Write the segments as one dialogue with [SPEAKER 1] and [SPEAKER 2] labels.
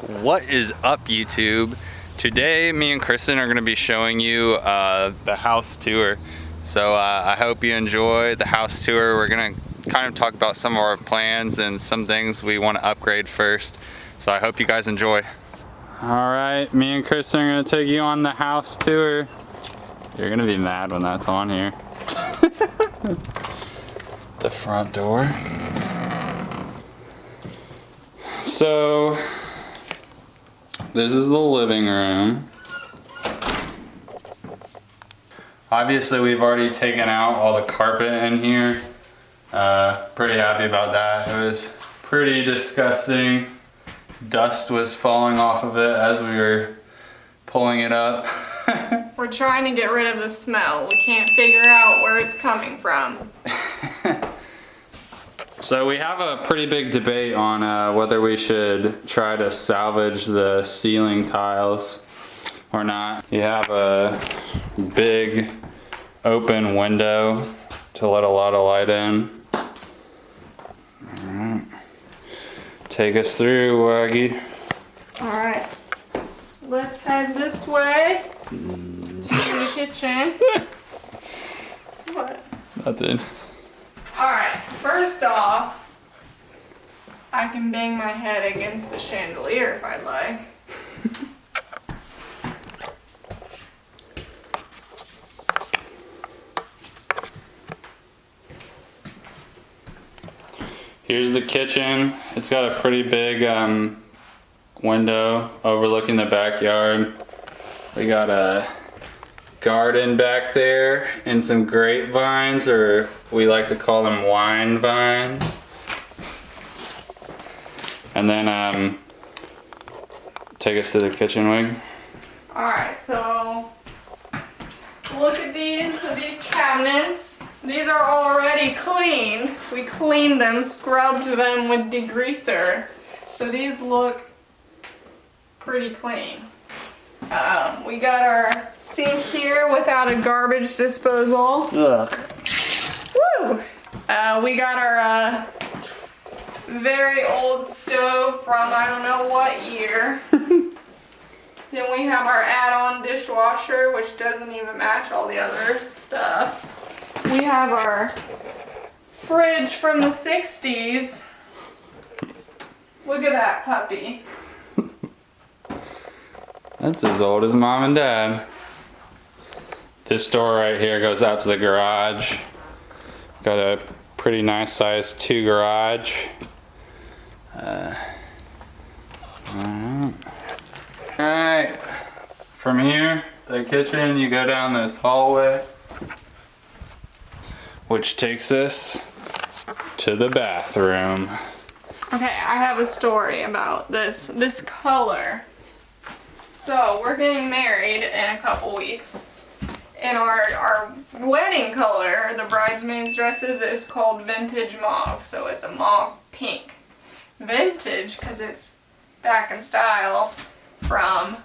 [SPEAKER 1] What is up, YouTube? Today me and Kristen are going to be showing you the house tour. So I hope you enjoy the house tour. We're going to kind of talk about some of our plans and some things we want to upgrade first. So I hope you guys enjoy. Alright, me and Kristen are going to take you on the house tour. You're going to be mad when that's on here. The front door. So this is the living room. Obviously we've already taken out all the carpet in here. Pretty happy about that. It was pretty disgusting. Dust was falling off of it as we were pulling it up.
[SPEAKER 2] We're trying to get rid of the smell. We can't figure out where it's coming from.
[SPEAKER 1] So we have a pretty big debate on whether we should try to salvage the ceiling tiles or not. You have a big open window to let a lot of light in. Alright. Take us through, Waggy.
[SPEAKER 2] Alright. Let's head this way to the kitchen. What?
[SPEAKER 1] Nothing.
[SPEAKER 2] Alright, first off, I can bang my head against the chandelier if I'd like.
[SPEAKER 1] Here's the kitchen. It's got a pretty big window overlooking the backyard. We got a garden back there and some grapevines, or we like to call them wine vines. And then take us to the kitchen wing.
[SPEAKER 2] Alright, so look at these cabinets. These are already clean. We cleaned them, scrubbed them with degreaser. So these look pretty clean. We got our sink here without a garbage disposal.
[SPEAKER 1] Ugh.
[SPEAKER 2] Woo! We got our very old stove from I don't know what year. Then we have our add-on dishwasher, which doesn't even match all the other stuff. We have our fridge from the 60s. Look at that puppy.
[SPEAKER 1] That's as old as Mom and Dad. This door right here goes out to the garage. Got a pretty nice size 2 garage. Alright, from here, the kitchen, you go down this hallway, which takes us to the bathroom.
[SPEAKER 2] Okay, I have a story about this color. So we're getting married in a couple weeks, and our wedding color, the bridesmaids' dresses, is called vintage mauve. So it's a mauve pink. Vintage because it's back in style from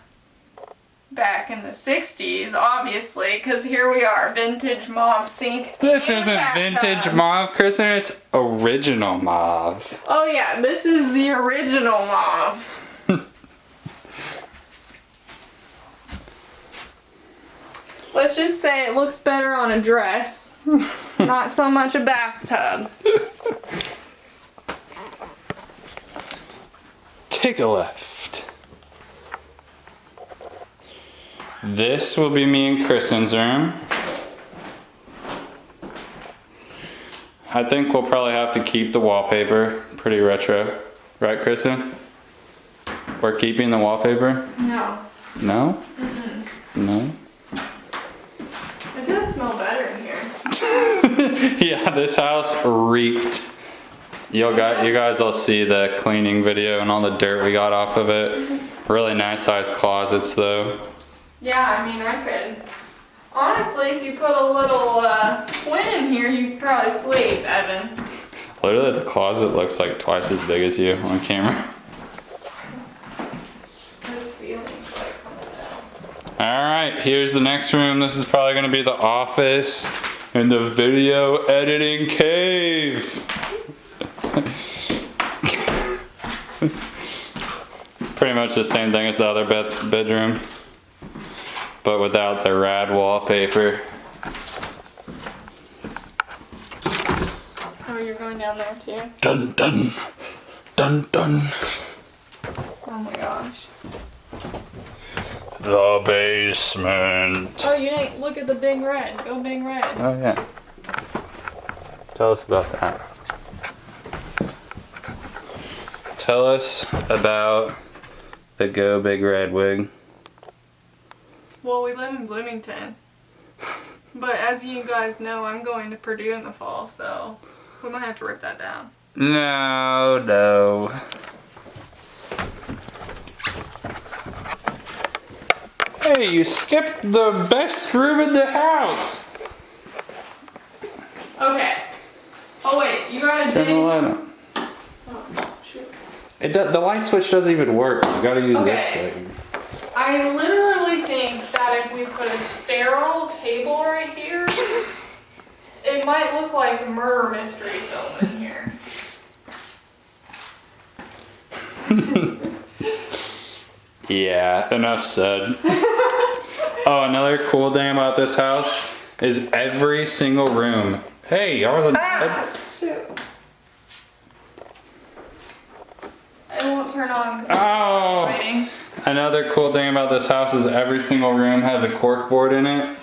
[SPEAKER 2] back in the 60s, obviously, because here we are, vintage mauve sink.
[SPEAKER 1] This isn't vintage mauve, Kristen, it's original mauve.
[SPEAKER 2] Oh yeah, this is the original mauve. Let's just say it looks better on a dress, not so much a bathtub.
[SPEAKER 1] Take a left. This will be me and Kristen's room. I think we'll probably have to keep the wallpaper. Pretty retro. Right, Kristen? We're keeping the wallpaper?
[SPEAKER 2] No.
[SPEAKER 1] No? No?
[SPEAKER 2] It does smell better in here.
[SPEAKER 1] Yeah, this house reeked. You guys will see the cleaning video and all the dirt we got off of it. Really nice sized closets though.
[SPEAKER 2] Yeah, I mean, I could. Honestly, if you put a little twin in here, you could probably sleep, Evan.
[SPEAKER 1] Literally, the closet looks like twice as big as you on camera.
[SPEAKER 2] The ceiling's like coming down.
[SPEAKER 1] Alright, here's the next room. This is probably going to be the office and the video editing cave. Pretty much the same thing as the other bedroom, but without the rad wallpaper.
[SPEAKER 2] Oh, you're going down there too?
[SPEAKER 1] Dun dun, dun dun.
[SPEAKER 2] Oh my gosh.
[SPEAKER 1] The basement.
[SPEAKER 2] Oh, you didn't look at the big red. Go big red.
[SPEAKER 1] Oh yeah. Tell us about that. Tell us about the Go Big Red wig.
[SPEAKER 2] Well, we live in Bloomington. But as you guys know, I'm going to Purdue in the fall, so we might have to rip that down.
[SPEAKER 1] No. Hey, you skipped the best room in the house.
[SPEAKER 2] Okay. Oh wait, you gotta
[SPEAKER 1] Turn the
[SPEAKER 2] dig.
[SPEAKER 1] light on.
[SPEAKER 2] Oh, shoot.
[SPEAKER 1] The light switch doesn't even work. You gotta use this
[SPEAKER 2] Okay.
[SPEAKER 1] thing.
[SPEAKER 2] I literally think that if we put a sterile table right here, it might look like a murder mystery film in here.
[SPEAKER 1] Yeah, enough said. Oh, another cool thing about this house is every single room. Hey, I wasn't.
[SPEAKER 2] Shoot. It won't turn on because
[SPEAKER 1] Oh!
[SPEAKER 2] I'm waiting.
[SPEAKER 1] Another cool thing about this house is every single room has a corkboard in it,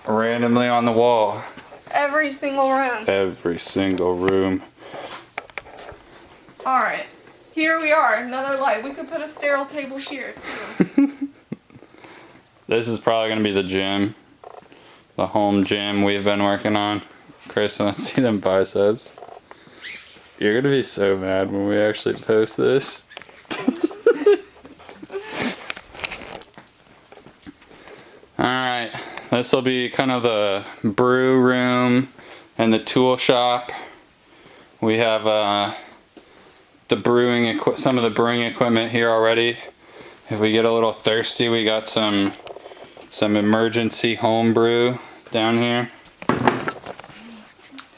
[SPEAKER 1] randomly on the wall.
[SPEAKER 2] Every single room.
[SPEAKER 1] Every single room.
[SPEAKER 2] Alright. Here we are, another light. We could put a sterile table here too.
[SPEAKER 1] This is probably gonna be the gym. The home gym we've been working on. Chris, I want to see them biceps. You're gonna be so mad when we actually post this. Alright, this will be kind of the brew room and the tool shop. We have some of the brewing equipment here already. If we get a little thirsty, we got some emergency home brew down here.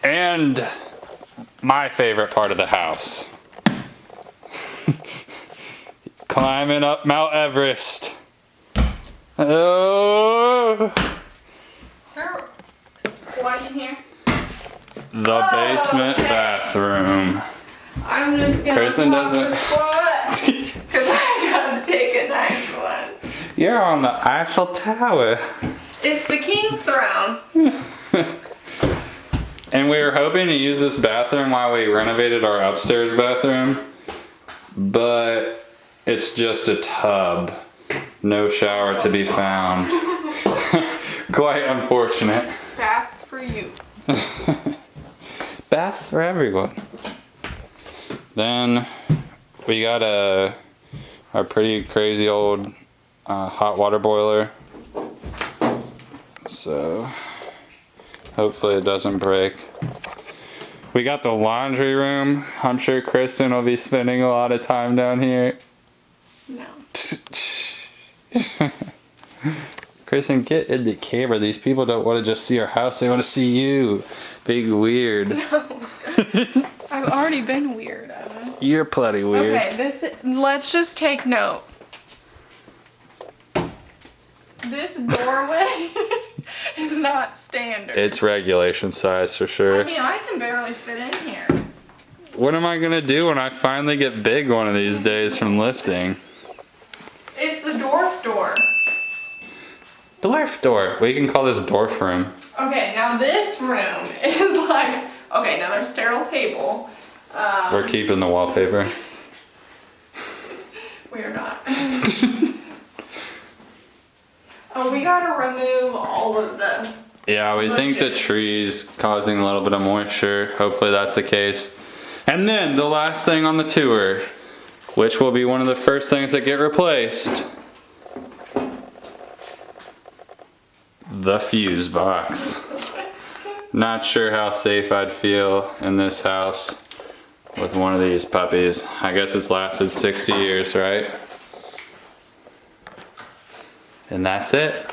[SPEAKER 1] And my favorite part of the house. Climbing up Mount Everest. Oh!
[SPEAKER 2] Is there light in here?
[SPEAKER 1] The basement
[SPEAKER 2] okay.
[SPEAKER 1] bathroom.
[SPEAKER 2] I'm just gonna
[SPEAKER 1] Kristen
[SPEAKER 2] pop
[SPEAKER 1] doesn't-
[SPEAKER 2] the squat because I gotta take a nice one.
[SPEAKER 1] You're on the Eiffel Tower.
[SPEAKER 2] It's the king's throne.
[SPEAKER 1] And we were hoping to use this bathroom while we renovated our upstairs bathroom, but it's just a tub. No shower to be found. Quite unfortunate.
[SPEAKER 2] Baths for you.
[SPEAKER 1] Baths for everyone. Then we got our pretty crazy old hot water boiler. So hopefully it doesn't break. We got the laundry room. I'm sure Kristen will be spending a lot of time down here.
[SPEAKER 2] No.
[SPEAKER 1] Kristen, get in the camera. These people don't want to just see our house. They want to see you. Big weird.
[SPEAKER 2] I've already been weird, Evan.
[SPEAKER 1] You're plenty weird.
[SPEAKER 2] Okay, let's just take note. This doorway is not standard.
[SPEAKER 1] It's regulation size for
[SPEAKER 2] I
[SPEAKER 1] sure.
[SPEAKER 2] mean, I can barely fit in here.
[SPEAKER 1] What am I gonna do when I finally get big one of these days from lifting?
[SPEAKER 2] It's the dwarf door.
[SPEAKER 1] Dwarf door. We can call this dwarf room.
[SPEAKER 2] Okay, now this room is like, okay, another sterile table.
[SPEAKER 1] We're keeping the wallpaper.
[SPEAKER 2] We are not. Oh, we gotta remove all of the
[SPEAKER 1] Yeah, we think the
[SPEAKER 2] bushes.
[SPEAKER 1] tree's causing a little bit of moisture. Hopefully that's the case. And then the last thing on the tour, which will be one of the first things that get replaced. The fuse box. Not sure how safe I'd feel in this house with one of these puppies. I guess it's lasted 60 years, right? And that's it.